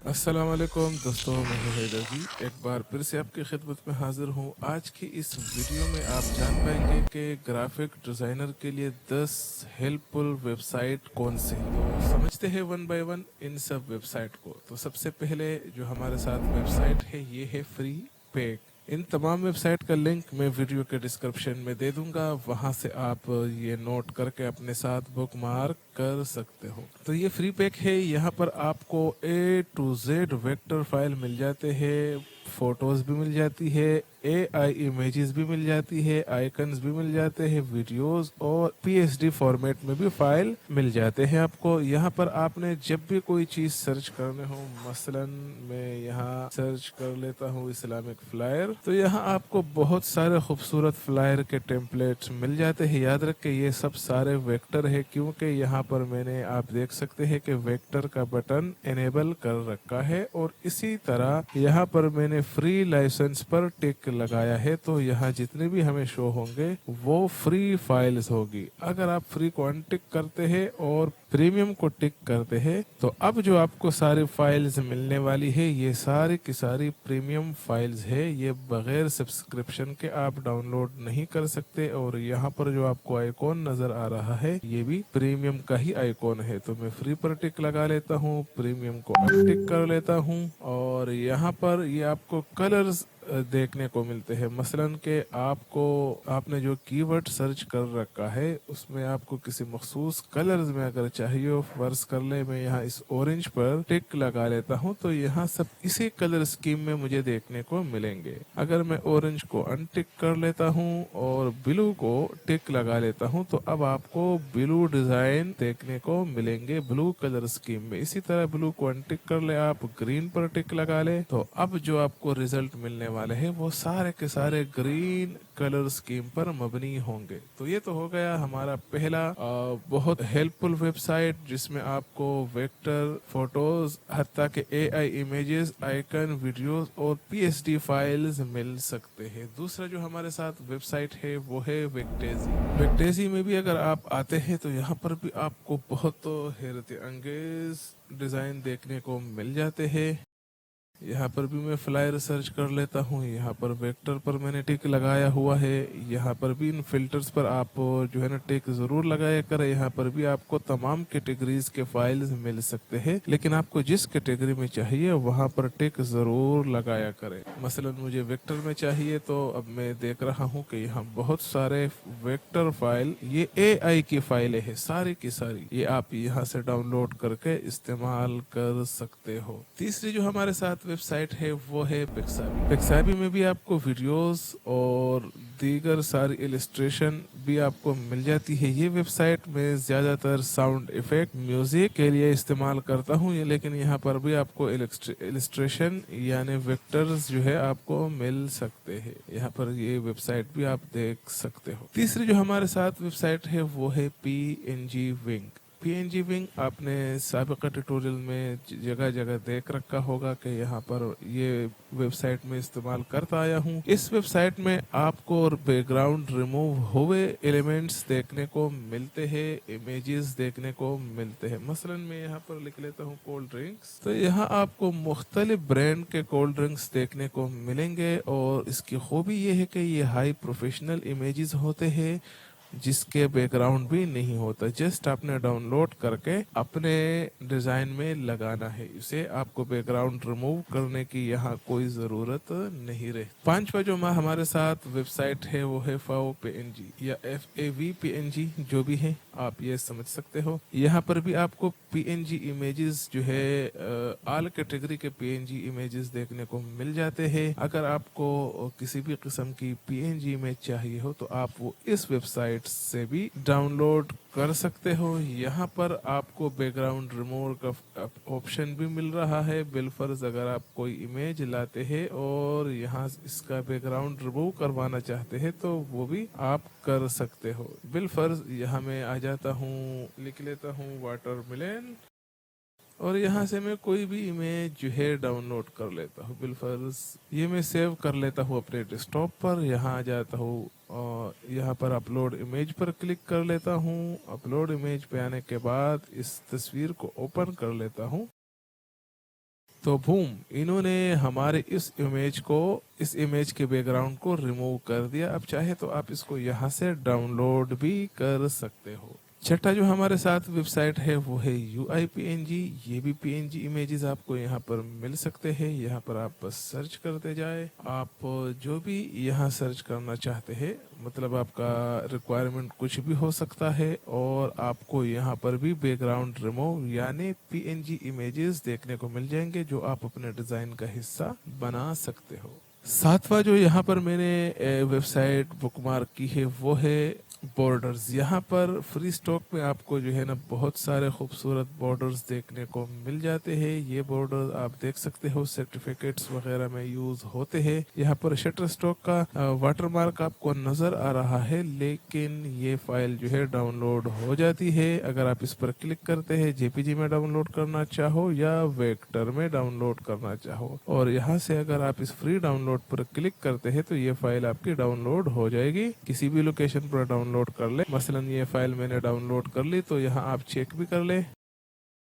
السلام علیکم دوستوں، میں ہوں حیدر جی، ایک بار پھر سے آپ کی خدمت میں حاضر ہوں۔ آج کی اس ویڈیو میں آپ جان پائیں گے کہ گرافک ڈیزائنر کے لیے 10 ہیلپ فل ویب سائٹ کون سے ہیں۔ تو سمجھتے ہیں ون بائی ون ان سب ویب سائٹ کو۔ تو سب سے پہلے جو ہمارے ساتھ ویب سائٹ ہے یہ ہے فری پیک۔ ان تمام ویب سائٹ کا لنک میں ویڈیو کے ڈسکرپشن میں دے دوں گا، وہاں سے آپ یہ نوٹ کر کے اپنے ساتھ بک مارک کر سکتے ہو۔ تو یہ فری پیک ہے، یہاں پر آپ کو A to Z vector file مل جاتے ہیں، فوٹوز بھی مل جاتی ہے، AI امیجز بھی مل جاتی ہے، آئیکنز بھی مل جاتے ہیں، ویڈیوز اور PSD فارمیٹ میں بھی فائل مل جاتے ہیں آپ کو۔ یہاں پر آپ نے جب بھی کوئی چیز سرچ کرنے ہو، مثلا میں یہاں سرچ کر لیتا ہوں اسلامک فلائر، تو یہاں آپ کو بہت سارے خوبصورت فلائر کے ٹیمپلیٹس مل جاتے ہیں۔ یاد رکھ کے یہ سب سارے ویکٹر ہے، کیونکہ یہاں پر میں نے آپ دیکھ سکتے ہیں کہ ویکٹر کا بٹن انیبل کر رکھا ہے، اور اسی طرح یہاں پر میں نے فری لائسنس پر ٹک لگایا ہے، تو یہاں جتنے بھی ہمیں شو ہوں گے وہ فری فائلز ہوگی۔ اگر آپ فری کو انٹک کرتے ہیں اور پریمیم کو ٹک کرتے ہیں تو اب جو آپ کو ساری فائلز ملنے والی ہے یہ ساری کی ساری پریمیم فائلز ہے، یہ بغیر سبسکرپشن کے آپ ڈاؤن لوڈ نہیں کر سکتے۔ اور یہاں پر جو آپ کو آئیکن نظر آ رہا ہے یہ بھی پریمیم کا ہی آئیکن ہے، تو میں فری پر ٹک لگا لیتا ہوں، پریمیم کو انٹک کر لیتا ہوں، اور یہاں پر یہ آپ کو کلرز دیکھنے کو ملتے ہیں۔ مثلا کہ آپ نے جو کی ورڈ سرچ کر رکھا ہے اس میں آپ کو کسی مخصوص کلرز میں اگر چاہیے، فرض کر لے میں یہاں اس اورنج پر ٹک لگا لیتا ہوں تو یہاں سب اسی کلر اسکیم میں مجھے دیکھنے کو ملیں گے۔ اگر میں اورنج کو انٹک کر لیتا ہوں اور بلو کو ٹک لگا لیتا ہوں تو اب آپ کو بلو ڈیزائن دیکھنے کو ملیں گے بلو کلر اسکیم میں۔ اسی طرح بلو کو انٹک کر لے، آپ گرین پر ٹک لگا لے، تو اب جو آپ کو ریزلٹ ملنے والے ہیں وہ سارے کے سارے گرین کلر اسکیم پر مبنی ہوں گے۔ تو یہ تو ہو گیا ہمارا پہلا بہت ہیلپ فل ویب سائٹ، جس میں آپ کو ویکٹر، فوٹوز، حتیٰ کہ AI امیجز، آئیکن، ویڈیوز اور PSD فائلز مل سکتے ہیں۔ دوسرا جو ہمارے ساتھ ویب سائٹ ہے وہ ہے ویکٹیزی۔ ویکٹیزی میں بھی اگر آپ آتے ہیں تو یہاں پر بھی آپ کو بہت حیرت انگیز ڈیزائن دیکھنے کو مل جاتے ہیں۔ یہاں پر بھی میں فلائر سرچ کر لیتا ہوں، یہاں پر ویکٹر پر میں نے ٹک لگایا ہوا ہے، یہاں پر بھی ان فلٹرز پر آپ جو ہے نا ٹک ضرور لگایا کریں۔ یہاں پر بھی آپ کو تمام کیٹیگریز کے فائلز مل سکتے ہیں، لیکن آپ کو جس کیٹیگری میں چاہیے وہاں پر ٹک ضرور لگایا کریں۔ مثلا مجھے ویکٹر میں چاہیے تو اب میں دیکھ رہا ہوں کہ یہاں بہت سارے ویکٹر فائل، یہ AI کی فائلیں ہیں ساری کی ساری، یہ آپ یہاں سے ڈاؤن لوڈ کر کے استعمال کر سکتے ہو۔ تیسری جو ہمارے ساتھ ویب سائٹ ہے وہ ہے پکسابی۔ پکسابی میں بھی آپ کو ویڈیوز اور دیگر ساری السٹریشن بھی آپ کو مل جاتی ہے۔ یہ ویب سائٹ میں زیادہ تر ساؤنڈ ایفیکٹ، میوزک کے لیے استعمال کرتا ہوں، لیکن یہاں پر بھی آپ کو السٹریشن یعنی ویکٹرز جو ہے آپ کو مل سکتے ہیں۔ یہاں پر یہ ویب سائٹ بھی آپ دیکھ سکتے ہو۔ تیسری جو ہمارے ساتھ ویب سائٹ ہے وہ ہے PNG ونگ۔ PNG ونگ آپ نے سابقہ ٹیوٹوریل میں جگہ جگہ دیکھ رکھا ہوگا کہ یہاں پر یہ ویب سائٹ میں استعمال کرتا آیا ہوں۔ اس ویب سائٹ میں آپ کو بیک گراؤنڈ ریموو ہوئے ایلیمنٹس دیکھنے کو ملتے ہیں، امیجز دیکھنے کو ملتے ہیں۔ مثلا میں یہاں پر لکھ لیتا ہوں کولڈ ڈرنکس، تو یہاں آپ کو مختلف برانڈ کے کولڈ ڈرنکس دیکھنے کو ملیں گے، اور اس کی خوبی یہ ہے کہ یہ ہائی پروفیشنل امیجز ہوتے ہیں جس کے بیک گراؤنڈ بھی نہیں ہوتا، جسٹ آپ نے ڈاؤن لوڈ کر کے اپنے ڈیزائن میں لگانا ہے، اسے آپ کو بیک گراؤنڈ ریموو کرنے کی یہاں کوئی ضرورت نہیں رہتی۔ پانچواں جو ہمارے ساتھ ویب سائٹ ہے وہ ہے فاو PNG یا FAV PNG، جو بھی ہے آپ یہ سمجھ سکتے ہو۔ یہاں پر بھی آپ کو PNG امیجز جو ہے آل کیٹیگری کے PNG امیجز دیکھنے کو مل جاتے ہیں۔ اگر آپ کو کسی بھی قسم کی PNG امیج چاہیے ہو تو آپ وہ اس ویب سائٹ سے بھی ڈاؤن لوڈ کر سکتے ہو۔ یہاں پر آپ کو بیک گراؤنڈ ریموور کا آپشن بھی مل رہا ہے، بالفرض اگر آپ کوئی امیج لاتے ہیں اور یہاں اس کا بیک گراؤنڈ ریموو کروانا چاہتے ہیں تو وہ بھی آپ کر سکتے ہو۔ بالفرض یہاں میں آ جاتا ہوں، لکھ لیتا ہوں واٹر ملن، اور یہاں سے میں کوئی بھی امیج جو ہے ڈاؤن لوڈ کر لیتا ہوں۔ بالفرض یہ میں سیو کر لیتا ہوں اپنے ڈیسک ٹاپ پر، یہاں آ جاتا ہوں اور یہاں پر اپلوڈ امیج پر کلک کر لیتا ہوں۔ اپلوڈ امیج پہ آنے کے بعد اس تصویر کو اوپن کر لیتا ہوں، तो बूम, इन्होंने हमारे इस इमेज के बैकग्राउंड को रिमूव कर दिया। अब चाहे तो आप इसको यहाँ से डाउनलोड भी कर सकते हो। छठा जो हमारे साथ वेबसाइट है वो है UIPNG। ये भी PNG इमेजेस आपको यहाँ पर मिल सकते हैं। यहाँ पर आप बस सर्च करते जाए, आप जो भी यहाँ सर्च करना चाहते हैं, मतलब आपका रिक्वायरमेंट कुछ भी हो सकता है, और आपको यहाँ पर भी बैकग्राउंड रिमूव यानी PNG इमेजेस देखने को मिल जाएंगे जो आप अपने डिजाइन का हिस्सा बना सकते हो। सातवां जो यहाँ पर मैंने वेबसाइट बुकमार्क की है वो है बॉर्डर्स। यहाँ पर फ्री स्टॉक में आपको जो है ना बहुत सारे खूबसूरत बॉर्डर्स देखने को मिल जाते हैं। ये बॉर्डर आप देख सकते हो सर्टिफिकेट्स वगैरह में यूज होते हैं। यहाँ पर शटर स्टॉक का वाटरमार्क आपको नजर आ रहा है, लेकिन ये फाइल जो है डाउनलोड हो जाती है अगर आप इस पर क्लिक करते हैं। JPG में डाउनलोड करना चाहो या वेक्टर में डाउनलोड करना चाहो, और यहाँ से अगर आप इस फ्री डाउनलोड पर क्लिक करते हैं तो ये फाइल आपकी डाउनलोड हो जाएगी। किसी भी लोकेशन पर डाउनलोड कर ले, मसलन ये फाइल मैंने डाउनलोड कर ली तो यहाँ आप चेक भी कर ले।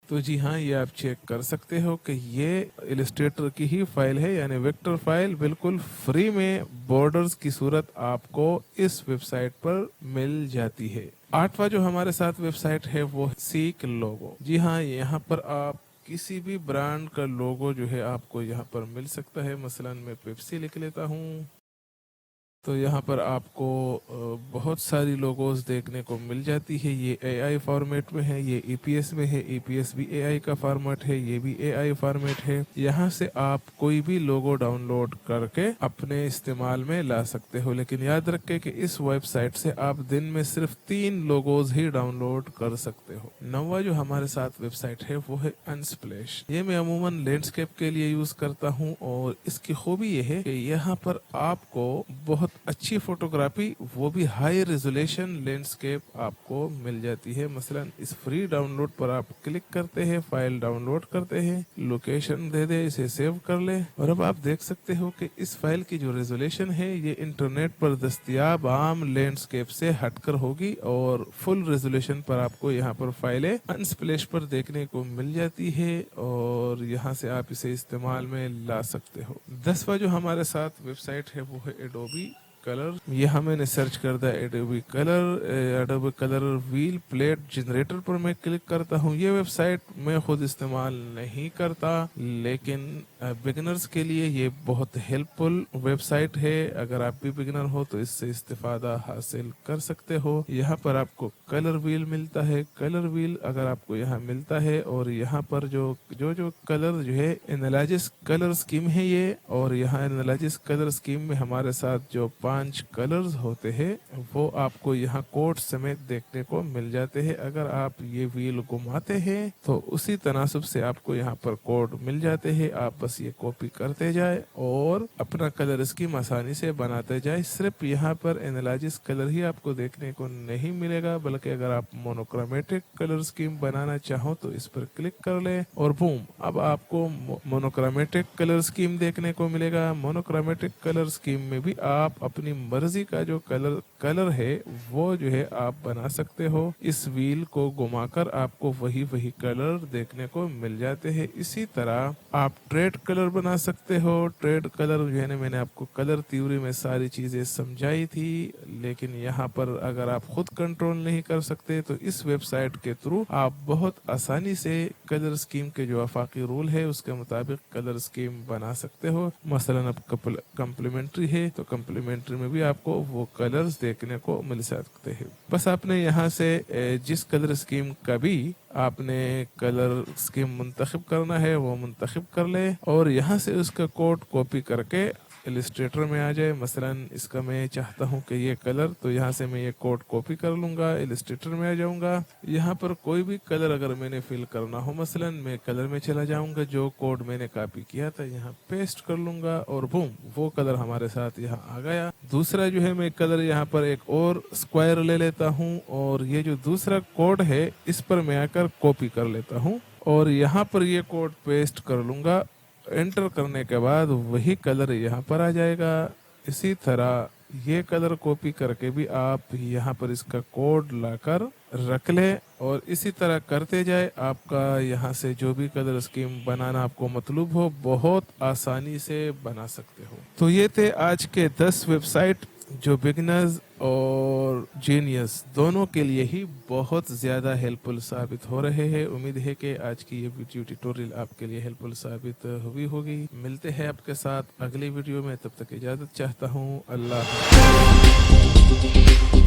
तो जी हाँ, ये आप चेक कर सकते हो कि ये इलस्ट्रेटर की ही फाइल है, यानी वेक्टर फाइल बिल्कुल फ्री में बॉर्डर्स की सूरत आपको इस वेबसाइट पर मिल जाती है। आठवां जो हमारे साथ वेबसाइट है वो सीक लोगो। जी हाँ, यहाँ पर आप किसी भी ब्रांड का लोगो जो है आपको यहाँ पर मिल सकता है। मसलन मैं पेप्सी लिख लेता हूँ, तो यहाँ पर आपको बहुत सारी लोगोज देखने को मिल जाती है। ये AI फॉर्मेट में है, ये EPS में है। EPS भी AI का फॉर्मेट है, ये भी AI फॉर्मेट है। यहाँ से आप कोई भी लोगो डाउनलोड करके अपने इस्तेमाल में ला सकते हो, लेकिन याद रखें कि इस वेबसाइट से आप दिन में सिर्फ 3 लोगोज ही डाउनलोड कर सकते हो। नौवां जो हमारे साथ वेबसाइट है वो है अनस्प्लैश। ये मैं अमूमन लैंडस्केप के लिए यूज करता हूँ, और इसकी खूबी ये है कि यहाँ पर आपको बहुत अच्छी फोटोग्राफी, वो भी हाई रेजोल्यूशन लैंडस्केप आपको मिल जाती है। मसलन इस फ्री डाउनलोड पर आप क्लिक करते हैं, फाइल डाउनलोड करते हैं, लोकेशन दे दे, इसे सेव कर ले, और अब आप देख सकते हो कि इस फाइल की जो रेजोल्यूशन है ये इंटरनेट पर दस्तयाब आम लैंडस्केप से हटकर होगी, और फुल रेजोल्यूशन पर आपको यहाँ पर फाइलें अनस्प्लैश पर देखने को मिल जाती है, और यहाँ से आप इसे इस्तेमाल में ला सकते हो। 10वां जो हमारे साथ वेबसाइट है वो है एडोबी कलर। यहाँ मैंने सर्च कर दिया Adobe colour wheel plate generator पर मैं क्लिक करता हूँ। ये वेबसाइट मैं खुद इस्तेमाल नहीं करता, लेकिन बिगिनर्स के लिए ये बहुत हेल्पफुल वेबसाइट है। अगर आप भी बिगिनर हो तो इससे इस्तेफादा हासिल कर सकते हो। यहाँ पर आपको कलर व्हील मिलता है। कलर व्हील अगर आपको यहाँ मिलता है, और यहाँ पर जो कलर जो है एनालिसिस कलर स्कीम है ये, और यहाँ एनालिसिस कलर स्कीम में हमारे साथ जो 5 कलर्स होते हैं वो आपको यहाँ कोड समेत देखने को मिल जाते हैं। अगर आप ये व्हील घुमाते हैं तो उसी तनासब से आपको यहाँ पर कोड मिल जाते हैं। आप बस ये कॉपी करते जाए और अपना कलर स्कीम आसानी से बनाते जाए। सिर्फ यहाँ पर एनालिसिस कलर ही आपको देखने को नहीं मिलेगा, बल्कि अगर आप मोनोक्रोमेटिक कलर स्कीम बनाना चाहो तो इस पर क्लिक कर ले, और बूम, अब आपको मोनोक्रोमेटिक कलर स्कीम देखने को मिलेगा। मोनोक्रोमेटिक कलर स्कीम में भी आप अपनी मर्जी का जो कलर है वो जो है आप बना सकते हो। इस व्हील को घुमाकर आपको वही कलर देखने को मिल जाते हैं। इसी तरह आप ट्रेड कलर बना सकते हो। ट्रेड कलर जो है ना, मैंने आपको कलर थ्योरी में सारी चीजें समझाई थी, लेकिन यहाँ पर अगर आप खुद कंट्रोल नहीं कर सकते तो इस वेबसाइट के थ्रू आप बहुत आसानी से कलर स्कीम के जो आफाकी रूल है उसके मुताबिक कलर स्कीम बना सकते हो। मसलन अब कम्प्लीमेंट्री है तो कम्प्लीमेंट्री में भी आपको वो कलर्स देखने को मिल सकते हैं। बस आपने यहाँ से जिस कलर स्कीम का भी आपने कलर स्कीम मुंतखब करना है वो मुंतखब कर ले, और यहाँ से उसका कोड कॉपी करके इलस्ट्रेटर में आ जाए। मसलन इसका मैं चाहता हूँ कि ये कलर, तो यहाँ से मैं ये कोड कॉपी कर लूंगा, इलस्ट्रेटर में आ जाऊंगा। यहाँ पर कोई भी कलर अगर मैंने फिल करना हो, मसलन मैं कलर में चला जाऊंगा, जो कोड मैंने कॉपी किया था यहाँ पेस्ट कर लूंगा, और बूम, वो कलर हमारे साथ यहाँ आ गया। दूसरा जो है मैं कलर यहाँ पर एक और स्क्वायर ले लेता हूँ, और ये जो दूसरा कोड है इस पर मैं आकर कॉपी कर लेता हूँ, और यहाँ पर ये कोड पेस्ट कर लूंगा। एंटर करने के बाद वही कलर यहाँ पर आ जाएगा। इसी तरह ये कलर कॉपी करके भी आप यहाँ पर इसका कोड लाकर रख ले और इसी तरह करते जाए। आपका यहाँ से जो भी कलर स्कीम बनाना आपको मतलूब हो बहुत आसानी से बना सकते हो। तो ये थे आज के 10 वेबसाइट जो बिगिनर्स और जीनियस दोनों के लिए ही बहुत ज़्यादा हेल्पफुल साबित हो रहे हैं। उम्मीद है कि आज की ये वीडियो ट्यूटोरियल आपके लिए हेल्पफुल साबित हुई होगी। मिलते हैं आपके साथ अगली वीडियो में, तब तक इजाज़त चाहता हूँ। अल्लाह हाफ़िज़।